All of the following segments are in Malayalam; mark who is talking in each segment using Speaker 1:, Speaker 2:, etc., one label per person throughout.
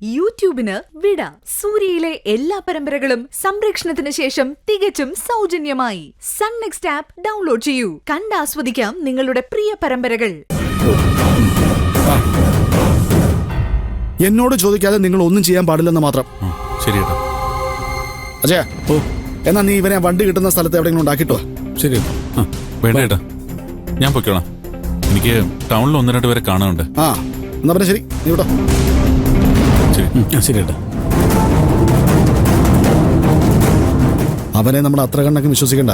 Speaker 1: യൂട്യൂബിന് വിട. സൂര്യയിലെ എല്ലാ പരമ്പരകളും സംരക്ഷണത്തിന് ശേഷം തികച്ചും സൗജന്യമായി സൺ നെക്സ്റ്റ് ആപ്പ് ഡൗൺലോഡ് ചെയ്യൂ. കണ്ടാസ്വദിക്കാം നിങ്ങളുടെ പ്രിയ പരമ്പരകൾ.
Speaker 2: എന്നോട് ചോദിക്കാതെ നിങ്ങൾ ഒന്നും ചെയ്യാൻ പാടില്ലെന്ന് മാത്രം.
Speaker 3: ശരി
Speaker 2: അജയ, എന്നാ നീ ഇവനെ വണ്ടി കിട്ടുന്ന സ്ഥലത്ത് എവിടെയെങ്കിലും ഉണ്ടാക്കിട്ടോ.
Speaker 3: ശരി വേണ്ട ഏട്ടാ, ഞാൻ പൊയ്ക്കോളാം. എനിക്ക് ടൗണിൽ 1-2 പേരെ കാണാനുണ്ട്.
Speaker 2: എന്നാ പിന്നെ ശരി, നീ വിട്ടോ.
Speaker 3: ശരി ഏട്ടാ.
Speaker 2: അവനെ നമ്മൾ അത്ര കണ്ണൊക്കെ വിശ്വസിക്കണ്ട.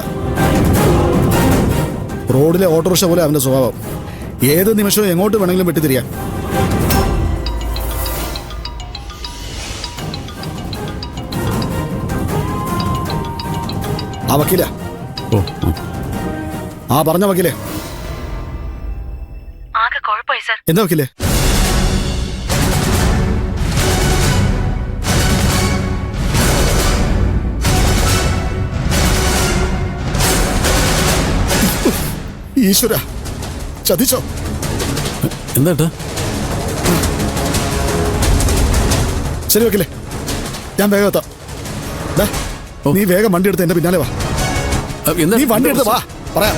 Speaker 2: റോഡിലെ ഓട്ടോറിക്ഷ പോലെ അവന്റെ സ്വഭാവം. ഏത് നിമിഷവും എങ്ങോട്ട് വേണമെങ്കിലും വെട്ടിത്തിരിയാം. ആ വക്കീല. പറഞ്ഞ വക്കീലേ. എന്താ വക്കീലേ? ഈശ്വര, ചതിച്ചോ?
Speaker 3: എന്താ?
Speaker 2: ശരി വക്കീലേ, ഞാൻ വേഗം എത്താം. നീ വേഗം വണ്ടി എടുത്ത് എന്റെ പിന്നാലെ വാ. നീ വണ്ടി എടുത്ത് വാ, പറയാം.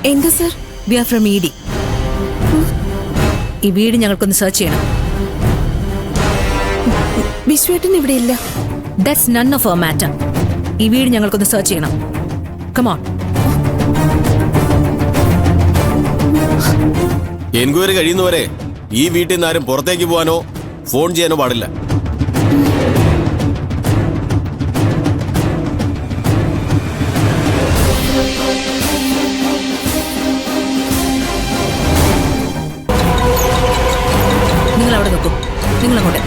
Speaker 4: എന്താ sir?
Speaker 1: We are from ED. ഈ വീട് ഞങ്ങൾക്കൊന്ന് സെർച്ച് ചെയ്യണം.
Speaker 4: വിശ്വേട്ടൻ ഇവിടെ ഇല്ല.
Speaker 1: That's none of our matter. ഈ വീട് ഞങ്ങൾക്കൊന്ന് സെർച്ച് ചെയ്യണം. Come on.
Speaker 5: എൻക്വയറി കഴിയുന്നവരെ ഈ വീട്ടിൽ നിന്ന് ആരും പുറത്തേക്ക് പോകാനോ ഫോൺ ചെയ്യാനോ പാടില്ല.
Speaker 1: നിങ്ങൾ അവിടെ നിൽക്കും. നിങ്ങൾ അങ്ങോട്ട്.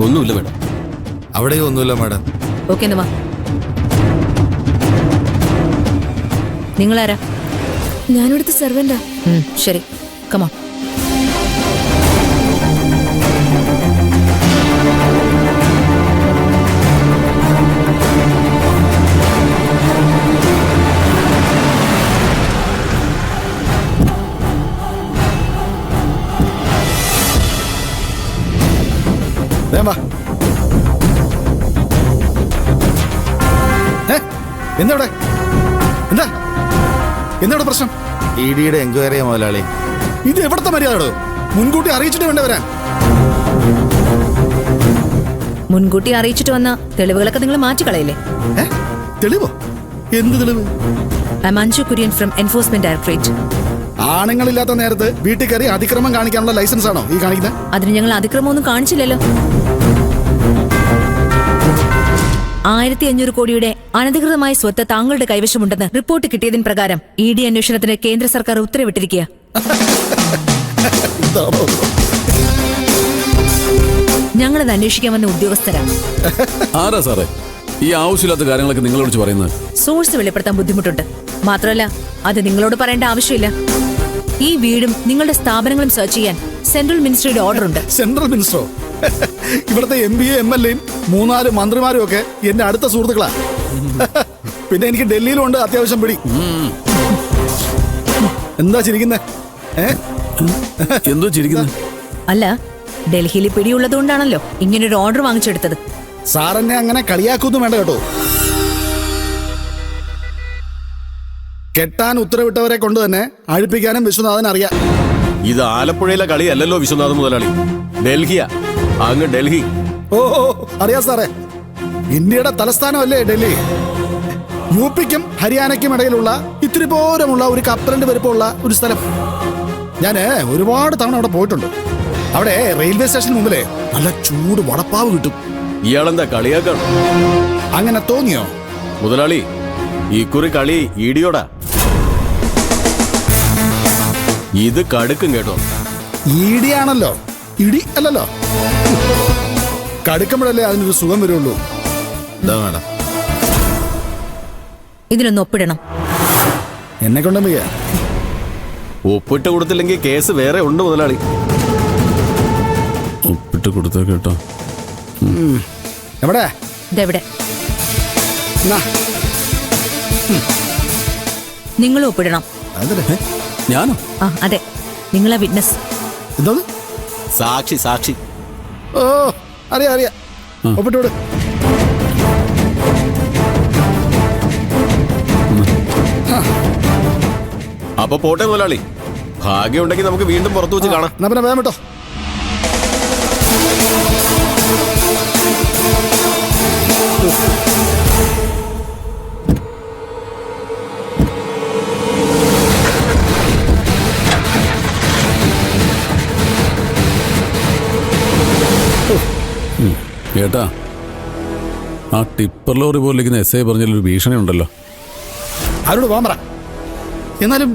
Speaker 5: ഒന്നുമില്ല മേഡം.
Speaker 3: അവിടെയും ഒന്നുമില്ല മാഡം.
Speaker 1: ഓക്കെ, എന്നാ വാ. നിങ്ങളാരാ?
Speaker 4: ഞാനിവിടുത്തെ സെർവന്റാ.
Speaker 1: ശരി, കം ഓൺ.
Speaker 2: എന്താ എന്താ എന്താണ് പ്രശ്നം?
Speaker 3: ഇഡിയുടെ എൻക്വയറിയാ മുതലാളി.
Speaker 2: ഇത് എവിടത്തെ മര്യാദ? മുൻകൂട്ടി അറിയിച്ചിട്ട് വേണ്ട വരാൻ.
Speaker 1: മുൻകൂട്ടി അറിയിച്ചിട്ട് വന്ന തെളിവുകളൊക്കെ നിങ്ങൾ മാറ്റിക്കളയില്ലേ?
Speaker 2: തെളിവോ? എന്ത് തെളിവ്?
Speaker 1: I am Anju Kurian from enforcement directorate.
Speaker 2: ആണുങ്ങളില്ലാത്ത നേരത്ത് വീട്ടിൽ കയറി അതിക്രമം കാണിക്കാനുള്ള ലൈസൻസ് ആണോ ഈ കാണിക്കുന്നത്?
Speaker 1: അതിന് ഞങ്ങൾ അതിക്രമമൊന്നും കാണിച്ചില്ലല്ലോ. 1500 കോടിയുടെ അനധികൃതമായ സ്വത്ത് താങ്കളുടെ കൈവശമുണ്ടെന്ന് റിപ്പോർട്ട് കിട്ടിയതിന് പ്രകാരം ഇഡി അന്വേഷണത്തിന് കേന്ദ്ര സർക്കാർ ഉത്തരവിട്ടിരിക്കുക. ഞങ്ങളത് അന്വേഷിക്കാൻ വന്ന ഉദ്യോഗസ്ഥരാണ്.
Speaker 6: ആരാ സാറേ ഈ ആവശ്യമില്ലാത്ത കാര്യങ്ങളൊക്കെ നിങ്ങളോട് പറയുന്നത്?
Speaker 1: സോഴ്സ് വെളിപ്പെടുത്താൻ ബുദ്ധിമുട്ടുണ്ട്. മാത്രമല്ല, അത് നിങ്ങളോട് പറയേണ്ട ആവശ്യമില്ല. ഈ വീടും നിങ്ങളുടെ സ്ഥാപനങ്ങളും സെർച്ച് ചെയ്യാൻ സെൻട്രൽ മിനിസ്ട്രിയുടെ ഓർഡർ ഉണ്ട്.
Speaker 2: സെൻട്രൽ മിനിസ്റ്ററോ? ഇവിടുത്തെ MBA MLAയും 3-4 മന്ത്രിമാരും ഒക്കെ എന്റെ അടുത്ത സുഹൃത്തുക്കളാ. പിന്നെ എനിക്ക് ഡൽഹിയിലും ഉണ്ട് അത്യാവശ്യം പിടി. എന്താ ചിരിക്കുന്നേ?
Speaker 6: എന്തോ ചിരിക്കുന്നത്?
Speaker 1: അല്ല, ഡൽഹിയിൽ പിടിയുള്ളതുകൊണ്ടാണല്ലോ ഇങ്ങനൊരു ഓർഡർ വാങ്ങിച്ചെടുത്തത്.
Speaker 2: സാറെന്നെ അങ്ങനെ കളിയാക്കൊന്നും വേണ്ട കേട്ടോ. കെട്ടാൻ ഉത്തരവിട്ടവരെ കൊണ്ട് തന്നെ അഴിപ്പിക്കാനും വിശ്വനാഥൻ അറിയാം.
Speaker 5: ഇത് ആലപ്പുഴയിലെ കളിയല്ലല്ലോ വിശ്വനാഥൻ മുതലാളി, ഡൽഹിയാ. അങ്ങ് ഡൽഹി.
Speaker 2: ഓ അറിയാം സാറേ, ഇന്ത്യയുടെ തലസ്ഥാനമല്ലേ ഡൽഹി. യുപിക്കും ഹരിയാനയ്ക്കും ഇടയിലുള്ള ഇത്തിരി പോരമുള്ള ഒരു കപ്പലിന്റെ വലുപ്പമുള്ള ഒരു സ്ഥലം. ഞാൻ ഒരുപാട് തവണ അവിടെ പോയിട്ടുണ്ട്. അവിടെ റെയിൽവേ സ്റ്റേഷന് മുമ്പിലേ നല്ല ചൂട് വടപ്പാവ് കിട്ടും.
Speaker 5: ഇയാളെന്താ കളിയാക്കാണ്?
Speaker 2: അങ്ങനെ തോന്നിയോ
Speaker 5: മുതലാളി? ഇക്കുറി കളി ഈടിയോടാ. ഇത് കടുക്കും കേട്ടോ.
Speaker 2: ഈടിയാണല്ലോ, ഇടി അല്ലല്ലോ. കടുക്കുമ്പോഴല്ലേ അതിനൊരു സുഖം വരുള്ളൂ. എന്താ വേണം?
Speaker 7: ഇതിനൊന്ന് ഒപ്പിടണം.
Speaker 2: എന്നെ കൊണ്ടും വയ്യ.
Speaker 5: ഒപ്പിട്ട് കൊടുത്തില്ലെങ്കിൽ കേസ് വേറെ ഉണ്ട് മുതലാളി.
Speaker 6: ഒപ്പിട്ട് കൊടുത്തോ കേട്ടോ.
Speaker 2: എവിടെ?
Speaker 7: ഇതെവിടെ?
Speaker 2: എന്നാ,
Speaker 7: നിങ്ങൾ ഒപ്പിടണം.
Speaker 2: അതിലെ
Speaker 6: ഞാനോ?
Speaker 7: ആ അതെ, നിങ്ങളാ വിറ്റ്നസ്.
Speaker 2: എന്തോന്ന്?
Speaker 5: സാക്ഷി സാക്ഷി.
Speaker 2: ഓ അറിയാം അറിയാം. ഒപ്പിട്ടോട്.
Speaker 5: അപ്പൊ പോട്ടെ മുതലാളി. ഭാഗ്യമുണ്ടെങ്കിൽ നമുക്ക് വീണ്ടും പുറത്തു വെച്ച് കാണാം.
Speaker 2: എന്നാ പിന്നെ വേഗം കേട്ടോ.
Speaker 6: ഏട്ടാ, ആ ടിപ്പർ ലോറി പോലിരിക്കുന്ന SI പറഞ്ഞൊരു ഭീഷണി ഉണ്ടല്ലോ.
Speaker 2: ആരോട് പോകാൻ പറ. എന്നാലും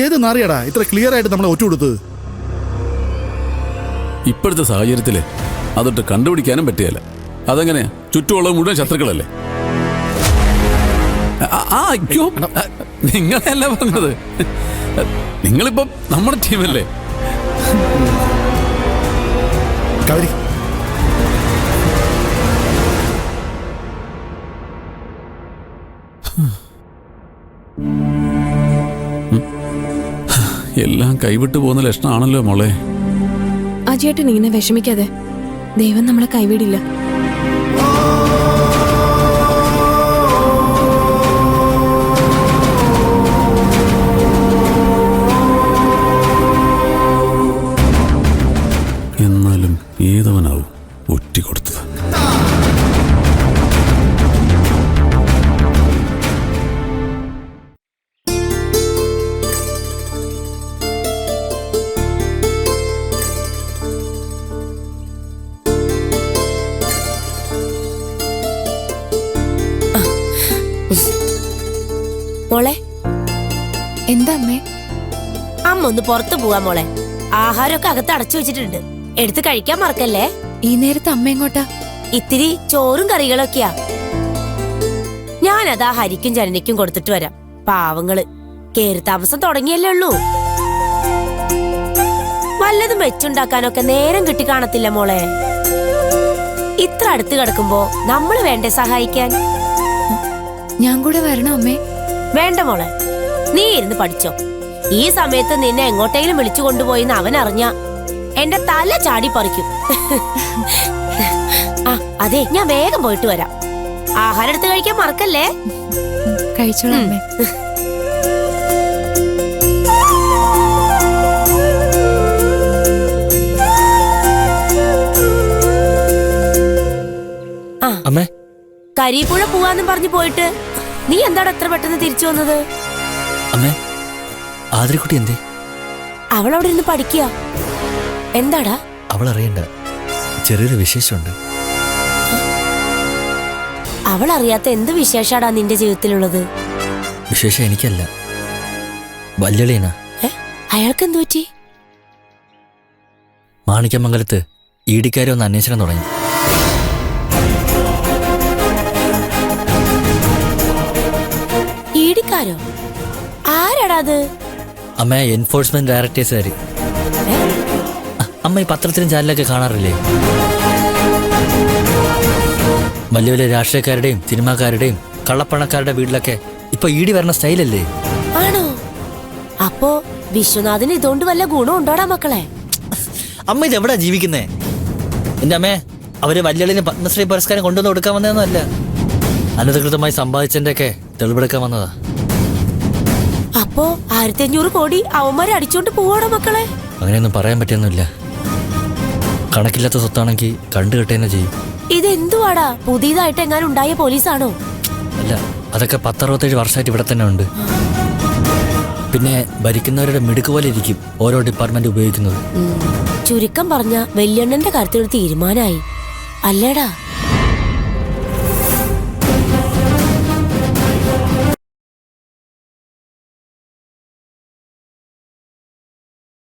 Speaker 2: ഏത് നാറിയടാ ഇത്ര ക്ലിയർ ആയിട്ട് നമ്മളെ ഒറ്റ കൊടുത്തത്?
Speaker 6: ഇപ്പോഴത്തെ സാഹചര്യത്തില് അതൊട്ട് കണ്ടുപിടിക്കാനും പറ്റിയല്ല. അതെങ്ങനെയാ? ചുറ്റുമുള്ളത് മുഴുവൻ ശത്രുക്കളല്ലേ? അയ്യോ, നിങ്ങളല്ല പറഞ്ഞത്. നിങ്ങളിപ്പം നമ്മുടെ ടീമല്ലേ?
Speaker 2: കവരി.
Speaker 6: എല്ലാം കൈവിട്ടു പോകുന്ന ലക്ഷണമാണല്ലോ മോളെ.
Speaker 4: അജയേട്ടൻ ഇങ്ങനെ വിഷമിക്കാതെ. ദൈവം നമ്മളെ കൈവിടില്ല.
Speaker 6: എന്നാലും ഏതവനാവും ഒറ്റി കൊടുത്തത്?
Speaker 8: മോളെ,
Speaker 4: എന്താ അമ്മേ?
Speaker 8: അമ്മ ഒന്ന് പുറത്തു പോവാ മോളെ. ആഹാരമൊക്കെ അകത്ത് അടച്ചു വെച്ചിട്ടുണ്ട്, എടുത്ത് കഴിക്കാൻ മറക്കല്ലേ.
Speaker 4: ഈ നേരത്തെ അമ്മ എങ്ങോട്ടാ?
Speaker 8: ഇത്തിരി ചോറും കറികളൊക്കെയാ. ഞാനതാ ഹരിക്കും ജനനിക്കും കൊടുത്തിട്ട് വരാം. പാവങ്ങള് കേറി താമസം തുടങ്ങിയല്ലേ ഉള്ളൂ. വല്ലതും വെച്ചുണ്ടാക്കാനൊക്കെ നേരം കിട്ടി കാണത്തില്ല മോളെ. ഇത്ര അടുത്ത് കിടക്കുമ്പോ നമ്മള് വേണ്ടേ സഹായിക്കാൻ?
Speaker 4: ഞാൻ കൂടെ വരണോ അമ്മേ?
Speaker 8: വേണ്ട മോളെ, നീ ഇരുന്ന് പഠിച്ചോ. ഈ സമയത്ത് നിന്നെ എങ്ങോട്ടെങ്കിലും വിളിച്ചു കൊണ്ടുപോയിന്ന് അവൻ അറിഞ്ഞ എന്റെ തല ചാടി പറിക്കും. ആ അതെ, ഞാൻ വേഗം പോയിട്ട് വരാം. ആഹാരം എടുത്ത് കഴിക്കാൻ മറക്കല്ലേ.
Speaker 4: കഴിച്ചോളാം അമ്മേ.
Speaker 9: അമ്മേ,
Speaker 8: കരിപ്പുഴ പോവാന്നും പറഞ്ഞു പോയിട്ട് നീ എന്താണ് എത്ര പെട്ടെന്ന് തിരിച്ചു വന്നത്?
Speaker 9: അമ്മേ, ആതിരക്കുട്ടി എന്തേ?
Speaker 8: അവൾ അവിടെ ഇരുന്ന് പഠിക്കുക. എന്താടാ?
Speaker 9: അവൾ അറിയണ്ട, ചെറിയൊരു വിശേഷമുണ്ട്.
Speaker 8: അവൾ അറിയാത്ത എന്ത് വിശേഷാടാ നിന്റെ ജീവിതത്തിലുള്ളത്?
Speaker 9: വിശേഷം എനിക്കല്ല, വല്യളിയനാ.
Speaker 8: അയാൾക്ക് എന്തു പറ്റി?
Speaker 9: മാണിക്യമംഗലത്ത് ഈടിക്കാരെ ഒന്ന് അന്വേഷണം തുടങ്ങി.
Speaker 8: ഈടിക്കാരോ? ആരാടാ അത്?
Speaker 9: അമ്മ, എൻഫോഴ്സ്മെന്റ് ഡയറക്ടേഴ്സുകാര്. അമ്മ ഈ പത്രത്തിലും ചാനലൊക്കെ കാണാറില്ലേ? വലിയ വലിയ രാഷ്ട്രീയക്കാരുടെയും സിനിമാക്കാരുടെയും കള്ളപ്പണക്കാരുടെ വീട്ടിലൊക്കെ ഇപ്പൊ ഈടി വരണ സ്റ്റൈലല്ലേ?
Speaker 8: ആണോ? അപ്പോ വിശ്വനാഥിന് ഇതുകൊണ്ട് വല്ല ഗുണം ഉണ്ടോടാ മക്കളെ?
Speaker 9: അമ്മ ഇതെവിടാ ജീവിക്കുന്നേ? എന്റെ അമ്മേ, അവര് വല്യളിന് പത്മശ്രീ പുരസ്കാരം കൊണ്ടുവന്ന് കൊടുക്കാൻ വന്നതൊന്നുമല്ല, അനധികൃതമായി സമ്പാദിച്ചതിന്റെ ഒക്കെ തെളിവെടുക്കാൻ വന്നതാ.
Speaker 8: അപ്പോ 1500 കോടി അവന്മാരെ അടിച്ചോണ്ട് പോവാടോ മക്കളെ?
Speaker 9: അങ്ങനെയൊന്നും പറയാൻ പറ്റിയൊന്നുമില്ല. കണക്കില്ലാത്ത സ്വത്താണെങ്കിൽ കണ്ടു കെട്ടേന്നെ ചെയ്യും.
Speaker 8: ഇതെന്തുവാടാ, പുതിയതായിട്ട് എങ്ങാനും ഉണ്ടായ പോലീസാണോ?
Speaker 9: അല്ല, അതൊക്കെ 10-67 വർഷമായിട്ട് ഇവിടെ തന്നെ ഉണ്ട്. പിന്നെ ഭരിക്കുന്നവരുടെ മിടുക്ക് പോലെ ഇരിക്കും ഓരോ ഡിപ്പാർട്ട്മെന്റ് ഉപയോഗിക്കുന്നത്.
Speaker 8: ചുരുക്കം പറഞ്ഞ വല്യണ്ണന്റെ കാര്യത്തിലൊരു തീരുമാനമായി അല്ലേടാ?